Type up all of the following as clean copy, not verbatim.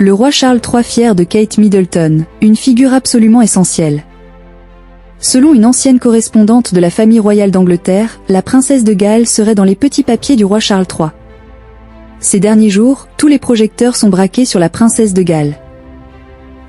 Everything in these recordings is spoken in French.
Le roi Charles III fier de Kate Middleton, une figure absolument essentielle. Selon une ancienne correspondante de la famille royale d'Angleterre, la princesse de Galles serait dans les petits papiers du roi Charles III. Ces derniers jours, tous les projecteurs sont braqués sur la princesse de Galles.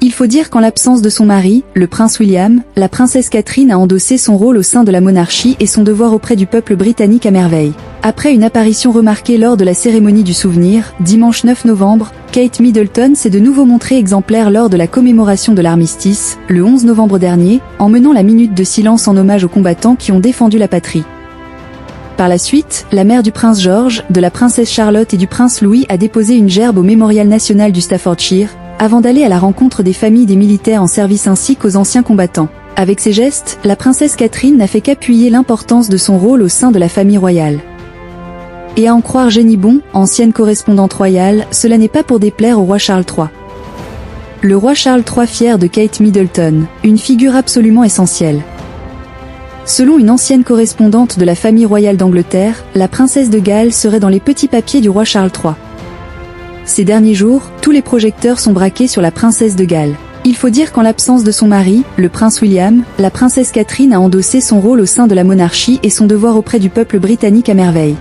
Il faut dire qu'en l'absence de son mari, le prince William, la princesse Catherine a endossé son rôle au sein de la monarchie et son devoir auprès du peuple britannique à merveille. Après une apparition remarquée lors de la cérémonie du souvenir, dimanche 9 novembre, Kate Middleton s'est de nouveau montrée exemplaire lors de la commémoration de l'armistice, le 11 novembre dernier, en menant la minute de silence en hommage aux combattants qui ont défendu la patrie. Par la suite, la mère du prince George, de la princesse Charlotte et du prince Louis a déposé une gerbe au Mémorial national du Staffordshire, avant d'aller à la rencontre des familles des militaires en service ainsi qu'aux anciens combattants. Avec ces gestes, la princesse Catherine n'a fait qu'appuyer l'importance de son rôle au sein de la famille royale. Et à en croire Jenny Bon, ancienne correspondante royale, cela n'est pas pour déplaire au roi Charles III. Le roi Charles III fier de Kate Middleton, une figure absolument essentielle. Selon une ancienne correspondante de la famille royale d'Angleterre, la princesse de Galles serait dans les petits papiers du roi Charles III. Ces derniers jours, tous les projecteurs sont braqués sur la princesse de Galles. Il faut dire qu'en l'absence de son mari, le prince William, la princesse Catherine a endossé son rôle au sein de la monarchie et son devoir auprès du peuple britannique à merveille.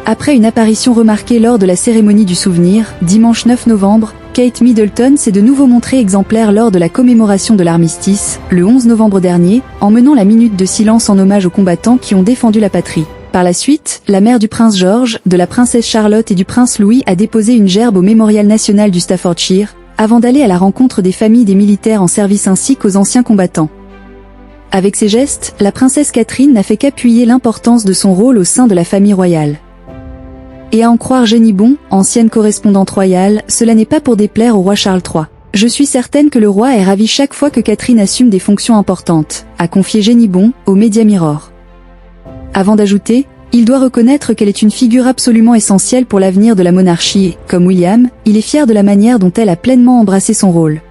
Après une apparition remarquée lors de la cérémonie du souvenir, dimanche 9 novembre, Kate Middleton s'est de nouveau montrée exemplaire lors de la commémoration de l'armistice, le 11 novembre dernier, en menant la minute de silence en hommage aux combattants qui ont défendu la patrie. Par la suite, la mère du prince George, de la princesse Charlotte et du prince Louis a déposé une gerbe au Mémorial national du Staffordshire, avant d'aller à la rencontre des familles des militaires en service ainsi qu'aux anciens combattants. Avec ces gestes, la princesse Catherine n'a fait qu'appuyer l'importance de son rôle au sein de la famille royale. Et à en croire Jenny Bon, ancienne correspondante royale, cela n'est pas pour déplaire au roi Charles III. Je suis certaine que le roi est ravi chaque fois que Catherine assume des fonctions importantes, a confié Jenny Bon, au Media Mirror. Avant d'ajouter, il doit reconnaître qu'elle est une figure absolument essentielle pour l'avenir de la monarchie et, comme William, il est fier de la manière dont elle a pleinement embrassé son rôle.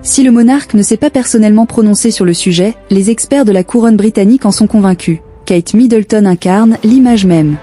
Si le monarque ne s'est pas personnellement prononcé sur le sujet, les experts de la couronne britannique en sont convaincus. Kate Middleton incarne l'image même.